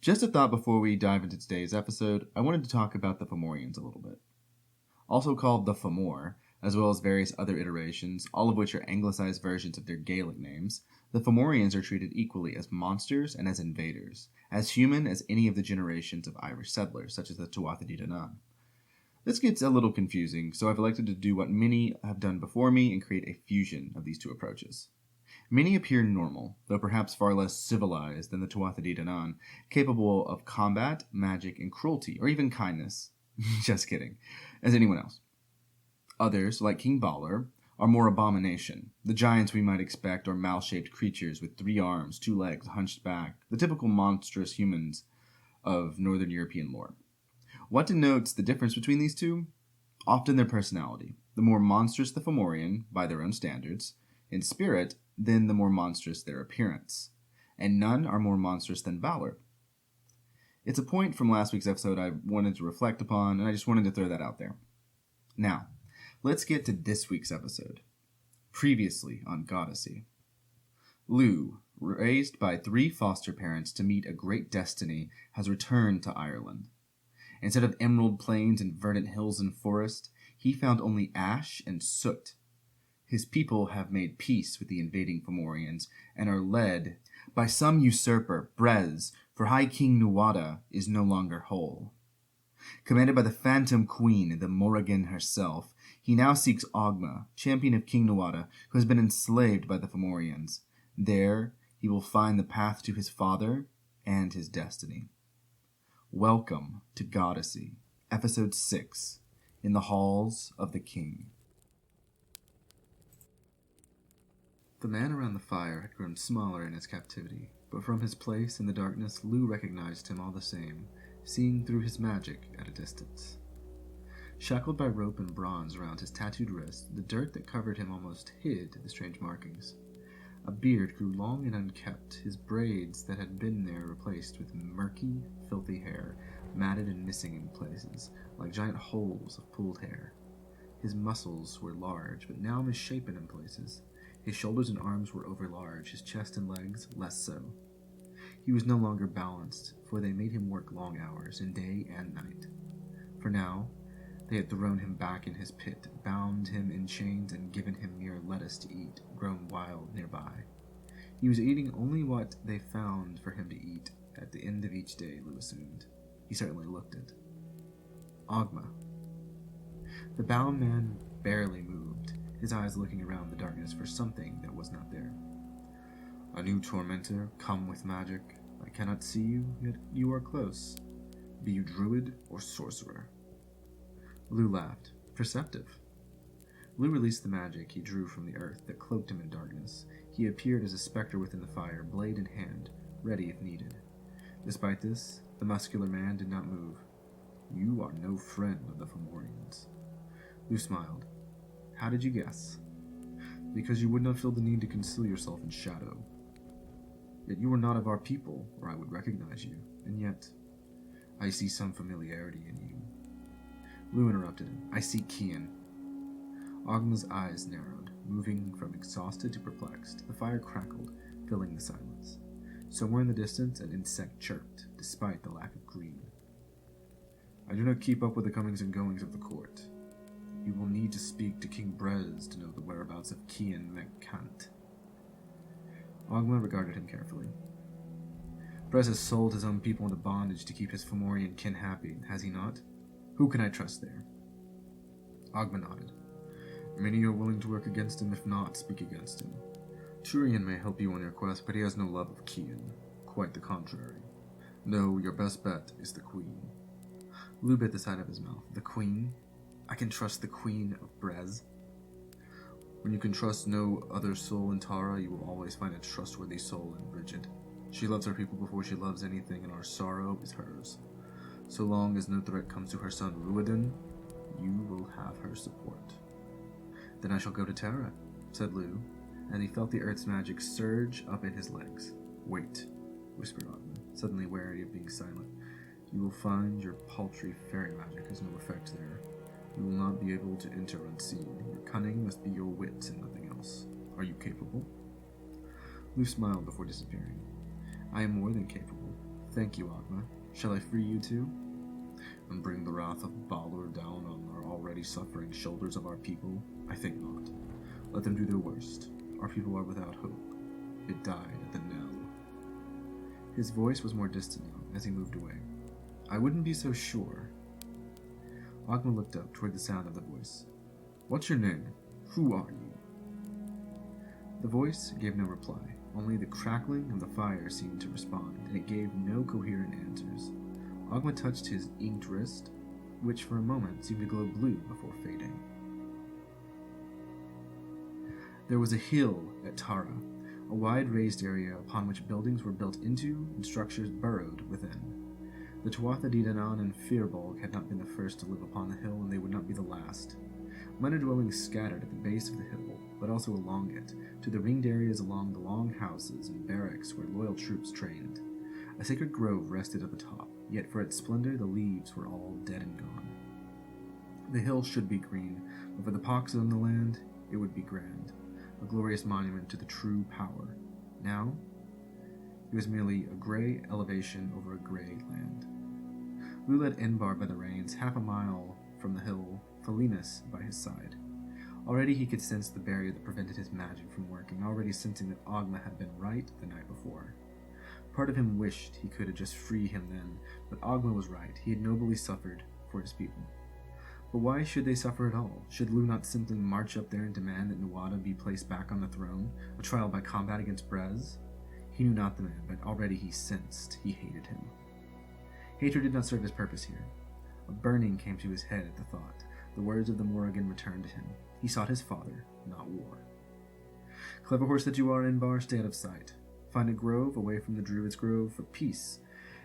Just a thought before we dive into today's episode, I wanted to talk about the Fomorians a little bit. Also called the Fomor, as well as various other iterations, all of which are anglicized versions of their Gaelic names, the Fomorians are treated equally as monsters and as invaders, as human as any of the generations of Irish settlers, such as the Tuatha Dé Danann. This gets a little confusing, so I've elected to do what many have done before me and create a fusion of these two approaches. Many appear normal, though perhaps far less civilized than the Tuatha Dé Danann, capable of combat, magic, and cruelty, or even kindness. Just kidding. As anyone else. Others, like King Balor, are more abomination. The giants we might expect are mal-shaped creatures with 3 arms, 2 legs, hunched back, the typical monstrous humans of Northern European lore. What denotes the difference between these two? Often their personality. The more monstrous the Fomorian, by their own standards, in spirit, then the more monstrous their appearance. And none are more monstrous than Balor. It's a point from last week's episode I wanted to reflect upon, and I just wanted to throw that out there. Now, let's get to this week's episode. Previously on Goddessy. Lugh, raised by 3 foster parents to meet a great destiny, has returned to Ireland. Instead of emerald plains and verdant hills and forest, he found only ash and soot. His people have made peace with the invading Fomorians and are led by some usurper, Brez, for High King Nuada is no longer whole. Commanded by the Phantom Queen, the Morrigan herself, he now seeks Ogma, champion of King Nuada, who has been enslaved by the Fomorians. There, he will find the path to his father and his destiny. Welcome to Goddessy, Episode 6, In the Halls of the King. The man around the fire had grown smaller in his captivity, but from his place in the darkness, Lugh recognized him all the same, seeing through his magic at a distance. Shackled by rope and bronze around his tattooed wrist, the dirt that covered him almost hid the strange markings. A beard grew long and unkempt, his braids that had been there replaced with murky, filthy hair, matted and missing in places, like giant holes of pulled hair. His muscles were large, but now misshapen in places. His shoulders and arms were overlarge, his chest and legs less so. He was no longer balanced, for they made him work long hours, in day and night. For now, they had thrown him back in his pit, bound him in chains, and given him mere lettuce to eat, grown wild nearby. He was eating only what they found for him to eat at the end of each day, Lugh assumed. He certainly looked it. Ogma. The bound man barely moved, his eyes looking around the darkness for something that was not there. A new tormentor, come with magic. I cannot see you, yet you are close. Be you druid or sorcerer? Lugh laughed. Perceptive. Lugh released the magic he drew from the earth that cloaked him in darkness. He appeared as a specter within the fire, blade in hand, ready if needed. Despite this, the muscular man did not move. You are no friend of the Fomorians. Lugh smiled. How did you guess? Because you would not feel the need to conceal yourself in shadow. Yet you are not of our people, or I would recognize you, and yet I see some familiarity in you. Lugh interrupted him. I see Cian. Ogma's eyes narrowed, moving from exhausted to perplexed. The fire crackled, filling the silence. Somewhere in the distance, an insect chirped, despite the lack of green. I do not keep up with the comings and goings of the court. You will need to speak to King Brez to know the whereabouts of Cian McCant. Ogma regarded him carefully. Brez has sold his own people into bondage to keep his Fomorian kin happy, has he not? Who can I trust there? Ogma nodded. Many are willing to work against him, if not speak against him. Turian may help you on your quest, but he has no love of Cian. Quite the contrary. No, your best bet is the Queen. Lugh bit the side of his mouth. The Queen? I can trust the Queen of Brez? When you can trust no other soul in Tara, you will always find a trustworthy soul in Bridget. She loves her people before she loves anything, and our sorrow is hers. So long as no threat comes to her son Ruadan, you will have her support. Then I shall go to Tara, said Lugh, and he felt the earth's magic surge up in his legs. Wait, whispered Ogma, suddenly wary of being silent. You will find your paltry fairy magic has no effect there. You will not be able to enter unseen. Your cunning must be your wit and nothing else. Are you capable? Lugh smiled before disappearing. I am more than capable. Thank you, Ogma. Shall I free you too? And bring the wrath of Balor down on our already suffering shoulders of our people? I think not. Let them do their worst. Our people are without hope. It died at the knell. His voice was more distant now as he moved away. I wouldn't be so sure. Ogma looked up toward the sound of the voice. What's your name? Who are you? The voice gave no reply. Only the crackling of the fire seemed to respond, and it gave no coherent answers. Ogma touched his inked wrist, which for a moment seemed to glow blue before fading. There was a hill at Tara, a wide raised area upon which buildings were built into and structures burrowed within. The Tuatha Dé Danann and Firbolg had not been the first to live upon the hill, and they would not be the last. Minor dwellings scattered at the base of the hill, but also along it, to the ringed areas along the long houses and barracks where loyal troops trained. A sacred grove rested at the top, yet for its splendor the leaves were all dead and gone. The hill should be green, but for the pox on the land, it would be grand, a glorious monument to the true power. Now, it was merely a gray elevation over a gray land. Lugh led Enbar by the reins, half a mile from the hill, Felinus by his side. Already he could sense the barrier that prevented his magic from working, already sensing that Ogma had been right the night before. Part of him wished he could have just freed him then, but Ogma was right. He had nobly suffered for his people. But why should they suffer at all? Should Lugh not simply march up there and demand that Nuada be placed back on the throne, a trial by combat against Brez? He knew not the man, but already he sensed he hated him. Hatred did not serve his purpose here. A burning came to his head at the thought. The words of the Morrigan returned to him. He sought his father, not war. Clever horse that you are, Enbar, stay out of sight. Find a grove away from the Druid's Grove for peace,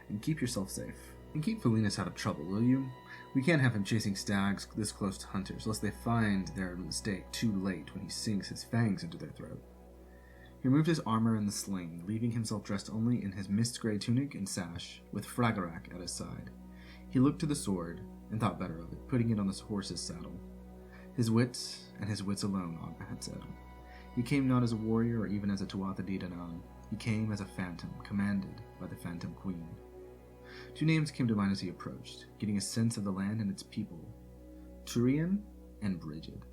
and keep yourself safe. And keep Felinus out of trouble, will you? We can't have him chasing stags this close to hunters, lest they find their mistake too late when he sinks his fangs into their throat. He removed his armor and the sling, leaving himself dressed only in his mist-gray tunic and sash, with Fragarak at his side. He looked to the sword, and thought better of it, putting it on the horse's saddle. His wits, and his wits alone, Ogma had said. He came not as a warrior or even as a Tuatha Dé Danann. He came as a phantom, commanded by the Phantom Queen. Two names came to mind as he approached, getting a sense of the land and its people. Turian and Brigid.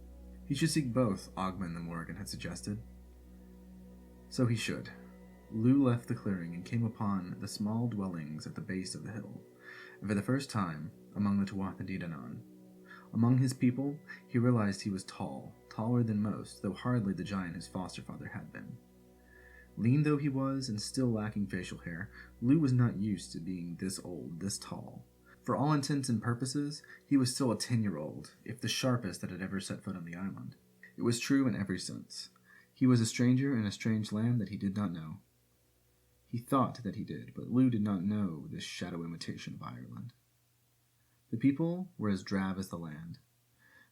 He should seek both, Ogma and the Morrigan had suggested. So he should. Lugh left the clearing and came upon the small dwellings at the base of the hill, and for the first time among the Tuatha Dé Danann. Among his people, he realized he was tall, taller than most, though hardly the giant his foster father had been. Lean though he was, and still lacking facial hair, Lugh was not used to being this old, this tall. For all intents and purposes, he was still a 10-year-old, if the sharpest that had ever set foot on the island. It was true in every sense. He was a stranger in a strange land that he did not know. He thought that he did, but Lugh did not know this shadow imitation of Ireland. The people were as drab as the land.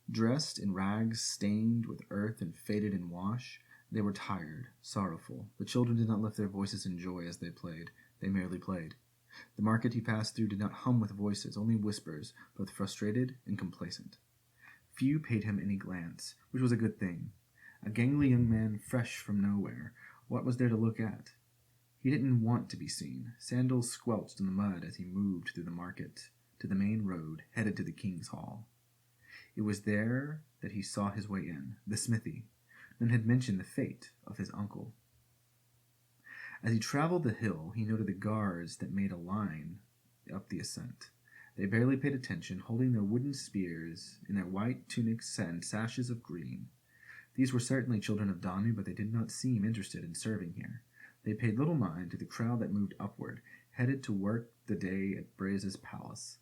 Dressed in rags stained with earth and faded in wash, they were tired, sorrowful. The children did not lift their voices in joy as they played. They merely played. The market he passed through did not hum with voices, only whispers, both frustrated and complacent. Few paid him any glance, which was a good thing. A gangly young man fresh from nowhere. What was there to look at? He didn't want to be seen. Sandals squelched in the mud as he moved through the market to the main road, headed to the King's Hall. It was there that he saw his way in, the smithy. None had mentioned the fate of his uncle. As he traveled the hill, he noted the guards that made a line up the ascent. They barely paid attention, holding their wooden spears in their white tunics and sashes of green. These were certainly children of Danu, but they did not seem interested in serving here. They paid little mind to the crowd that moved upward, headed to work the day at Brez's palace.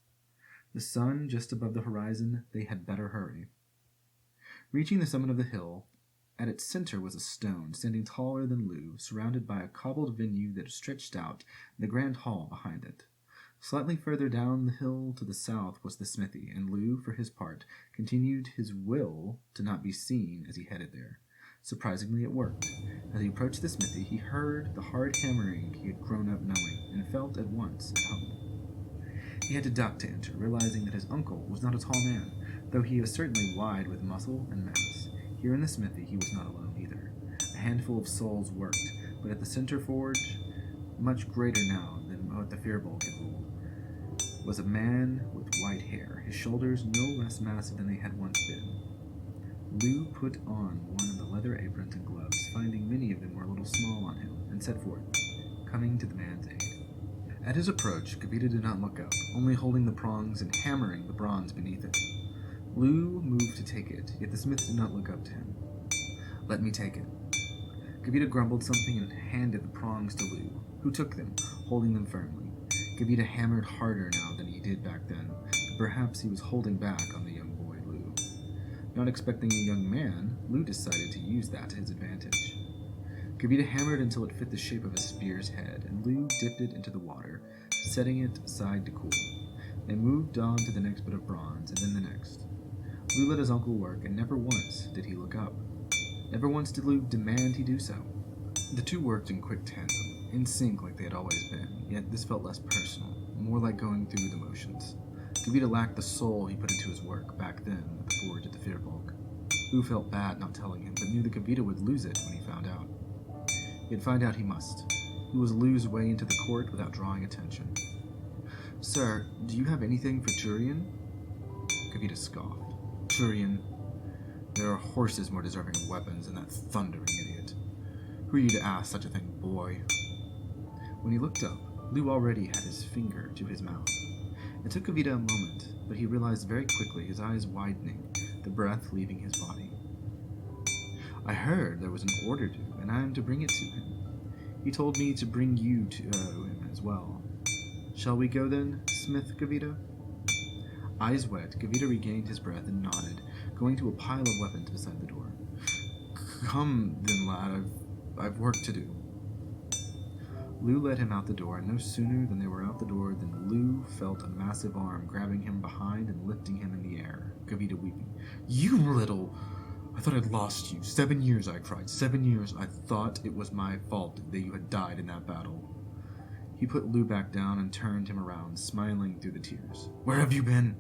The sun just above the horizon, they had better hurry. Reaching the summit of the hill, at its center was a stone, standing taller than Lugh, surrounded by a cobbled venue that stretched out, and the grand hall behind it. Slightly further down the hill to the south was the smithy, and Lugh, for his part, continued his will to not be seen as he headed there. Surprisingly, it worked. As he approached the smithy, he heard the hard hammering he had grown up knowing, and felt at once at home. He had to duck to enter, realizing that his uncle was not a tall man, though he was certainly wide with muscle and mass. Here in the smithy, he was not alone either. A handful of souls worked, but at the center forge, much greater now than what the Firbolg had ruled, was a man with white hair, his shoulders no less massive than they had once been. Lugh put on one of the leather aprons and gloves, finding many of them were a little small on him, and set forth, coming to the man's aid. At his approach, Gavita did not look up, only holding the prongs and hammering the bronze beneath it. Lugh moved to take it, yet the smith did not look up to him. "Let me take it." Gavita grumbled something and handed the prongs to Lugh, who took them, holding them firmly. Gavita hammered harder now than he did back then, but perhaps he was holding back on the young boy, Lugh. Not expecting a young man, Lugh decided to use that to his advantage. Gavita hammered until it fit the shape of a spear's head, and Lugh dipped it into the water, setting it aside to cool. They moved on to the next bit of bronze, and then the next. Lugh let his uncle work, and never once did he look up. Never once did Lugh demand he do so. The two worked in quick tandem, in sync like they had always been, yet this felt less personal, more like going through the motions. Gavita lacked the soul he put into his work back then at the forge at the Firbolg. Lugh felt bad not telling him, but knew that Gavita would lose it when he found out. Yet find out he must. He was Lugh's way into the court without drawing attention. "Sir, do you have anything for Turian?" Gavita scoffed. "Turian? There are horses more deserving of weapons than that thundering idiot. Who are you to ask such a thing, boy?" When he looked up, Lugh already had his finger to his mouth. It took Gavita a moment, but he realized very quickly, his eyes widening, the breath leaving his body. "I heard there was an order due, and I am to bring it to him. He told me to bring you to him as well. Shall we go then, Smith Gavita?" Eyes wet, Gavita regained his breath and nodded, going to a pile of weapons beside the door. "Come then, lad, I've work to do." Lugh led him out the door, and no sooner than they were out the door than Lugh felt a massive arm grabbing him behind and lifting him in the air, Gavita weeping. "You little... I thought I'd lost you. 7 years, I cried. 7 years. I thought it was my fault that you had died in that battle." He put Lugh back down and turned him around, smiling through the tears. "Where have you been?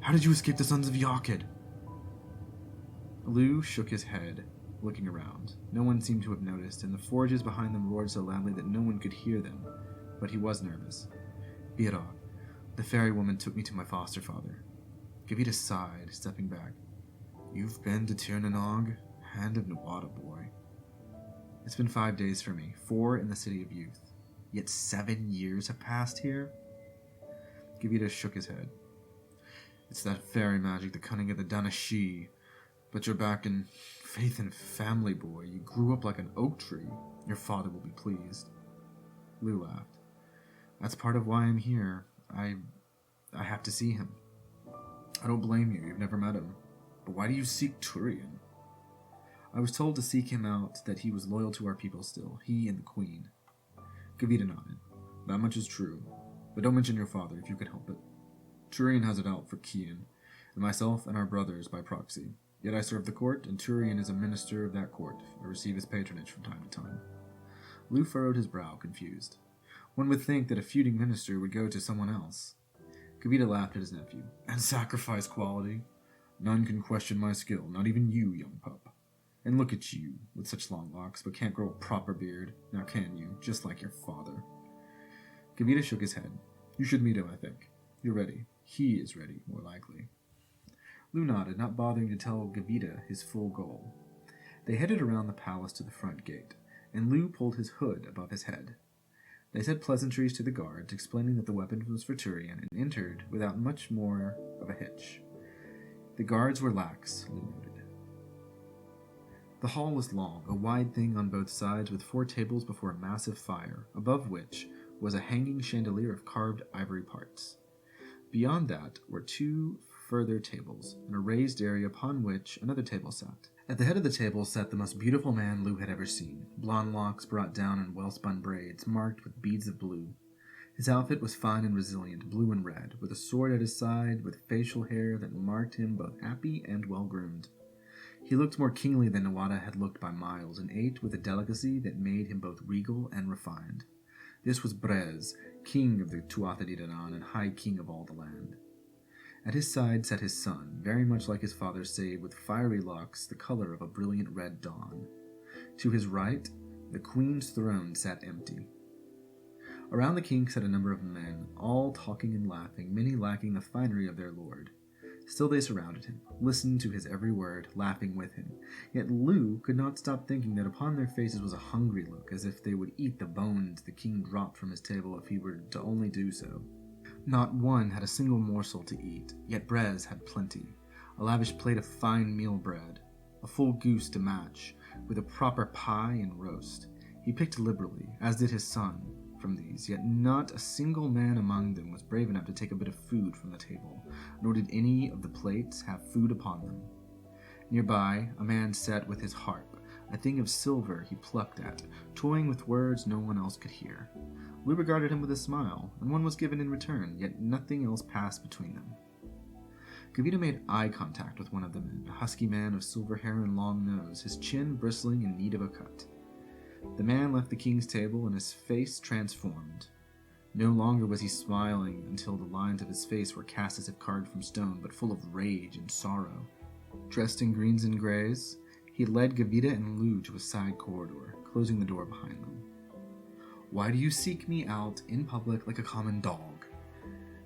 How did you escape the sons of Yakid?" Lugh shook his head, looking around. No one seemed to have noticed, and the forges behind them roared so loudly that no one could hear them. But he was nervous. "Birog, the fairy woman took me to my foster father." Gavita sighed, stepping back. "You've been to Tir Nanog, Hand of Nawada, boy." "It's been 5 days for me, 4 in the City of Youth. Yet 7 years have passed here?" Gavita shook his head. "It's that fairy magic, the cunning of the Danashi. But you're back in faith and family, boy. You grew up like an oak tree. Your father will be pleased." Lugh laughed. "That's part of why I'm here. I have to see him." "I don't blame you. You've never met him. But why do you seek Turian?" "I was told to seek him out, that he was loyal to our people still, he and the queen." Gavita nodded. "That much is true. But don't mention your father if you can help it. Turian has it out for Kian, and myself and our brothers by proxy. Yet I serve the court, and Turian is a minister of that court. I receive his patronage from time to time." Lugh furrowed his brow, confused. One would think that a feuding minister would go to someone else. Gavita laughed at his nephew. "And sacrifice quality? None can question my skill, not even you, young pup. And look at you, with such long locks, but can't grow a proper beard. Now can you, just like your father?" Gavita shook his head. "You should meet him, I think. You're ready. He is ready, more likely." Lugh nodded, not bothering to tell Gavita his full goal. They headed around the palace to the front gate, and Lugh pulled his hood above his head. They said pleasantries to the guards, explaining that the weapon was for Turian, and entered without much more of a hitch. The guards were lax, Lugh noted. The hall was long, a wide thing on both sides, with 4 tables before a massive fire, above which was a hanging chandelier of carved ivory parts. Beyond that were 2 further tables, and a raised area upon which another table sat. At the head of the table sat the most beautiful man Lugh had ever seen, blonde locks brought down in well-spun braids, marked with beads of blue. His outfit was fine and resilient, blue and red, with a sword at his side, with facial hair that marked him both happy and well-groomed. He looked more kingly than Nawada had looked by miles, and ate with a delicacy that made him both regal and refined. This was Brez, king of the Tuatha De Danann and high king of all the land. At his side sat his son, very much like his father, save with fiery locks the color of a brilliant red dawn. To his right, the queen's throne sat empty. Around the king sat a number of men, all talking and laughing, many lacking the finery of their lord. Still they surrounded him, listened to his every word, laughing with him. Yet Lugh could not stop thinking that upon their faces was a hungry look, as if they would eat the bones the king dropped from his table if he were to only do so. Not one had a single morsel to eat, yet Brez had plenty. A lavish plate of fine meal bread, a full goose to match, with a proper pie and roast. He picked liberally, as did his son, from these, yet not a single man among them was brave enough to take a bit of food from the table, nor did any of the plates have food upon them. Nearby, a man sat with his harp, a thing of silver he plucked at, toying with words no one else could hear. Lugh regarded him with a smile, and one was given in return, yet nothing else passed between them. Gavita made eye contact with one of the men, a husky man of silver hair and long nose, his chin bristling in need of a cut. The man left the king's table, and his face transformed. No longer was he smiling until the lines of his face were cast as if carved from stone, but full of rage and sorrow. Dressed in greens and grays, he led Gavita and Lugh to a side corridor, closing the door behind them. "Why do you seek me out in public like a common dog?"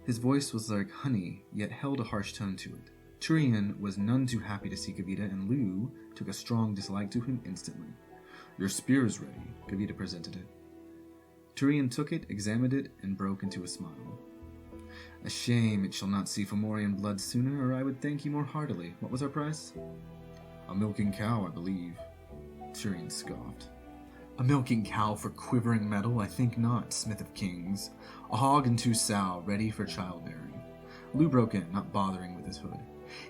His voice was like honey, yet held a harsh tone to it. Turian was none too happy to see Gavita, and Lugh took a strong dislike to him instantly. "Your spear is ready," Gavita presented it. Turian took it, examined it, and broke into a smile. "A shame it shall not see Fomorian blood sooner, or I would thank you more heartily. What was our price?" "A milking cow, I believe." Turian scoffed. "A milking cow for quivering metal? I think not, Smith of Kings. A hog and 2 sow, ready for childbearing." Lugh broke in, not bothering with his hood.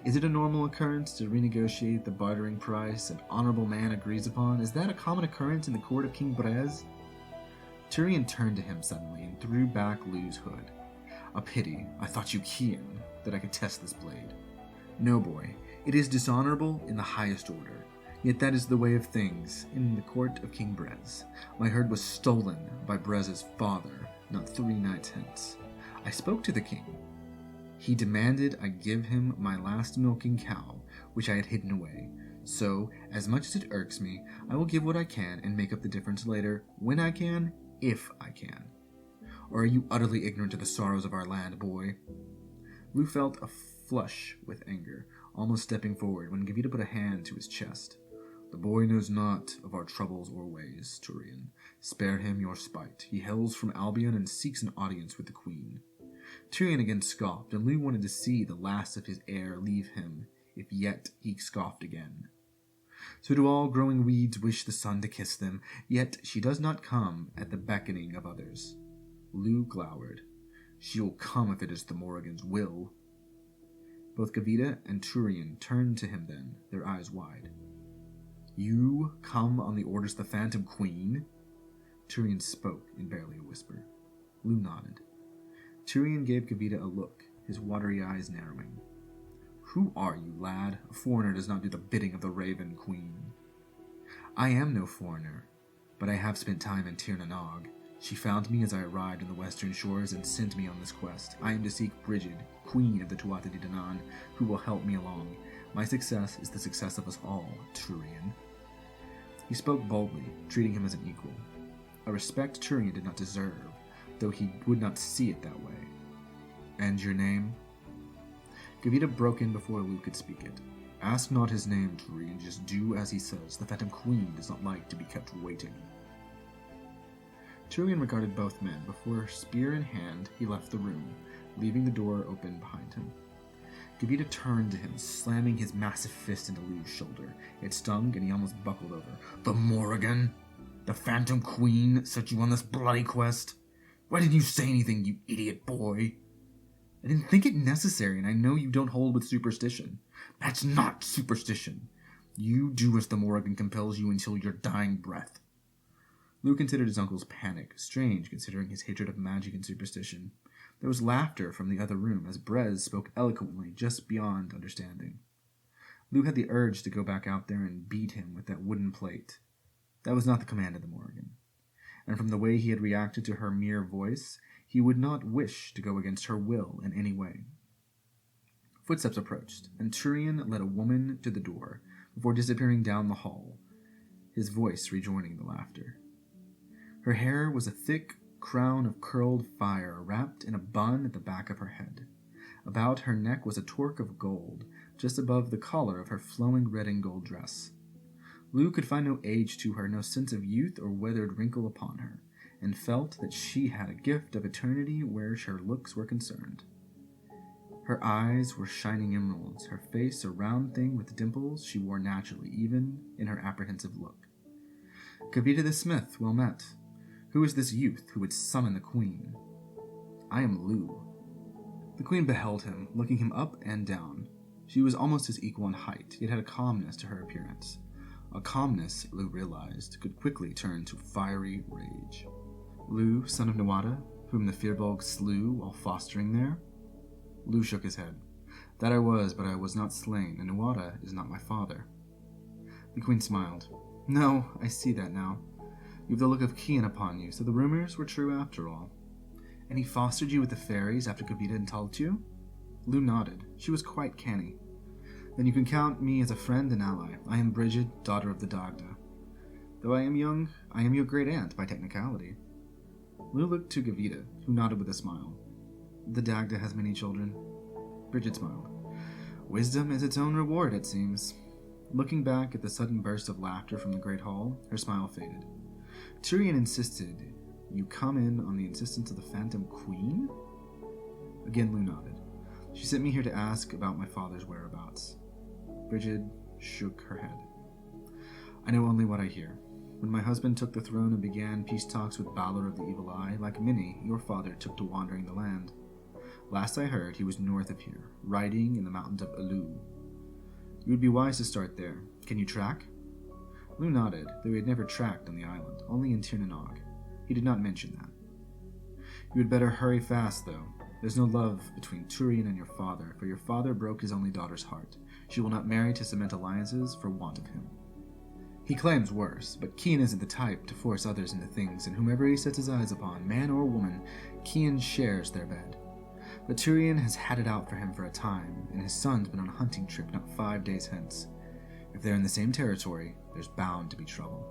"Is it a normal occurrence to renegotiate the bartering price an honorable man agrees upon? Is that a common occurrence in the court of King Brez?" Turian turned to him suddenly and threw back Lugh's hood. "A pity. I thought you keen that I could test this blade." "No, boy. It is dishonorable in the highest order. Yet that is the way of things in the court of King Brez. My herd was stolen by Brez's father not 3 nights hence. I spoke to the king. He demanded I give him my last milking cow, which I had hidden away. So, as much as it irks me, I will give what I can and make up the difference later, when I can, if I can. Or are you utterly ignorant of the sorrows of our land, boy?" Lugh felt a flush with anger, almost stepping forward when Gavita put a hand to his chest. "The boy knows not of our troubles or ways, Turian. Spare him your spite. He hails from Albion and seeks an audience with the queen." Turian again scoffed, and Lugh wanted to see the last of his heir leave him, if yet he scoffed again. "So do all growing weeds wish the sun to kiss them, yet she does not come at the beckoning of others." Lugh glowered. "She will come if it is the Morrigan's will." Both Gavita and Turian turned to him then, their eyes wide. "You come on the orders of the Phantom Queen?" Turian spoke in barely a whisper. Lugh nodded. Turian gave Gavita a look, his watery eyes narrowing. "Who are you, lad? A foreigner does not do the bidding of the Raven Queen." "I am no foreigner, but I have spent time in Tir na Nog. She found me as I arrived on the western shores and sent me on this quest. I am to seek Brigid, queen of the Tuatha De Danann, who will help me along. My success is the success of us all, Turian." He spoke boldly, treating him as an equal. A respect Turian did not deserve, though he would not see it that way. "And your name?" Gavita broke in before Lugh could speak it. "Ask not his name, Turian, just do as he says. The Phantom Queen does not like to be kept waiting." Turian regarded both men. Before, spear in hand, he left the room, leaving the door open behind him. Gavita turned to him, slamming his massive fist into Lugh's shoulder. It stung, and he almost buckled over. "The Morrigan? The Phantom Queen set you on this bloody quest? Why didn't you say anything, you idiot boy?" "I didn't think it necessary, and I know you don't hold with superstition." "That's not superstition. You do as the Morrigan compels you until your dying breath." Lugh considered his uncle's panic strange, considering his hatred of magic and superstition. There was laughter from the other room as Brez spoke eloquently, just beyond understanding. Lugh had the urge to go back out there and beat him with that wooden plate. That was not the command of the Morrigan. And from the way he had reacted to her mere voice, he would not wish to go against her will in any way. Footsteps approached, and Turian led a woman to the door, before disappearing down the hall, his voice rejoining the laughter. Her hair was a thick, crown of curled fire wrapped in a bun at the back of her head. About her neck was a torque of gold, just above the collar of her flowing red and gold dress. Lugh could find no age to her, no sense of youth or weathered wrinkle upon her, and felt that she had a gift of eternity where her looks were concerned. Her eyes were shining emeralds, her face a round thing with dimples she wore naturally, even in her apprehensive look. Kavita the smith, well met. Who is this youth who would summon the queen? I am Lugh. The queen beheld him, looking him up and down. She was almost his equal in height, yet had a calmness to her appearance. A calmness, Lugh realized, could quickly turn to fiery rage. Lugh, son of Nuada, whom the Firbolg slew while fostering there? Lugh shook his head. That I was, but I was not slain, and Nuada is not my father. The queen smiled. No, I see that now. You have the look of Cian upon you, so the rumors were true after all. And he fostered you with the fairies after Kavita had told you? Lugh nodded. She was quite canny. Then you can count me as a friend and ally. I am Bridget, daughter of the Dagda. Though I am young, I am your great-aunt by technicality. Lugh looked to Kavita, who nodded with a smile. The Dagda has many children. Bridget smiled. Wisdom is its own reward, it seems. Looking back at the sudden burst of laughter from the great hall, her smile faded. Tyrion insisted you come in on the insistence of the Phantom Queen? Again Lugh nodded. She sent me here to ask about my father's whereabouts. Bridget shook her head. I know only what I hear. When my husband took the throne and began peace talks with Balor of the Evil Eye, like many, your father took to wandering the land. Last I heard, he was north of here, riding in the mountains of Lugh. You would be wise to start there. Can you track? Lugh nodded, though he had never tracked on the island, only in Tir na Nog. He did not mention that. You had better hurry fast, though. There's no love between Tyrion and your father, for your father broke his only daughter's heart. She will not marry to cement alliances for want of him. He claims worse, but Cian isn't the type to force others into things, and whomever he sets his eyes upon, man or woman, Cian shares their bed. But Tyrion has had it out for him for a time, and his son's been on a hunting trip not 5 days hence. If they're in the same territory, there's bound to be trouble.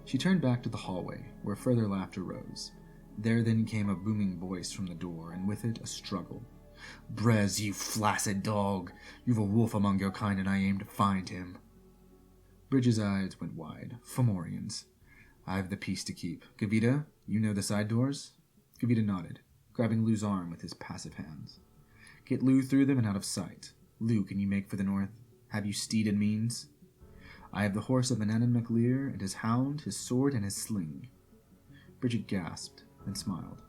She turned back to the hallway, where further laughter rose. There then came a booming voice from the door, and with it a struggle. Brez, you flaccid dog! You've a wolf among your kind, and I aim to find him. Bridget's eyes went wide. Fomorians. I've the peace to keep. Kavita, you know the side doors? Kavita nodded, grabbing Lugh's arm with his passive hands. Get Lugh through them and out of sight. Lugh, can you make for the north? Have you steed and means? I have the horse of Anannan MacLear, and his hound, his sword, and his sling. Bridget gasped, then smiled.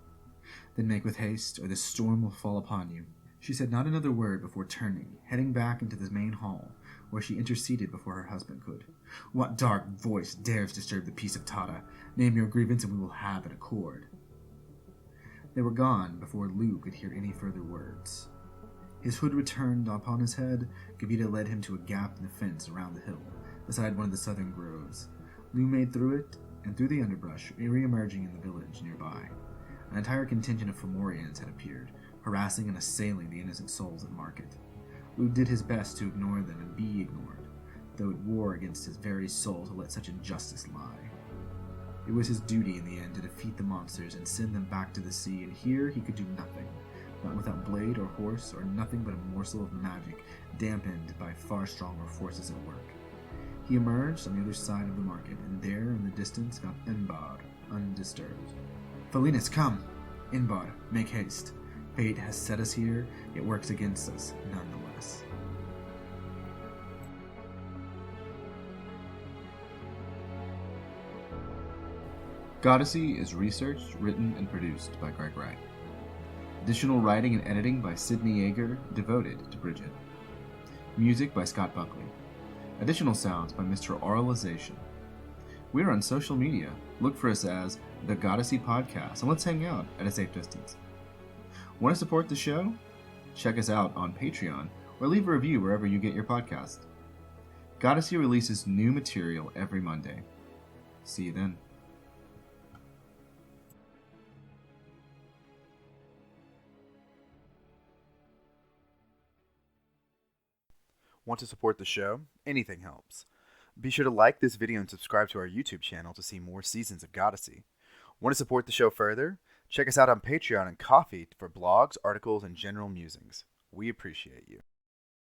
Then make with haste, or this storm will fall upon you. She said not another word before turning, heading back into the main hall, where she interceded before her husband could. What dark voice dares disturb the peace of Tata? Name your grievance, and we will have an accord. They were gone before Lugh could hear any further words. His hood returned upon his head. Kavita led him to a gap in the fence around the hill, beside one of the southern groves. Lugh made through it, and through the underbrush, re-emerging in the village nearby. An entire contingent of Fomorians had appeared, harassing and assailing the innocent souls at market. Lugh did his best to ignore them and be ignored, though it wore against his very soul to let such injustice lie. It was his duty in the end to defeat the monsters and send them back to the sea, and here he could do nothing, not without blade or horse, or nothing but a morsel of magic, dampened by far stronger forces at work. He emerged on the other side of the market, and there in the distance found Inbar, undisturbed. Felinus, come! Inbar, make haste. Fate has set us here, it works against us nonetheless. Goddessy is researched, written, and produced by Greg Wright. Additional writing and editing by Sydney Yeager, devoted to Bridget. Music by Scott Buckley. Additional sounds by Mr. Auralization. We're on social media. Look for us as The Goddessy Podcast, and let's hang out at a safe distance. Want to support the show? Check us out on Patreon, or leave a review wherever you get your podcast. Goddessy releases new material every Monday. See you then. Want to support the show? Anything helps. Be sure to like this video and subscribe to our YouTube channel to see more seasons of Goddessy. Want to support the show further? Check us out on Patreon and Coffee for blogs, articles, and general musings. We appreciate you.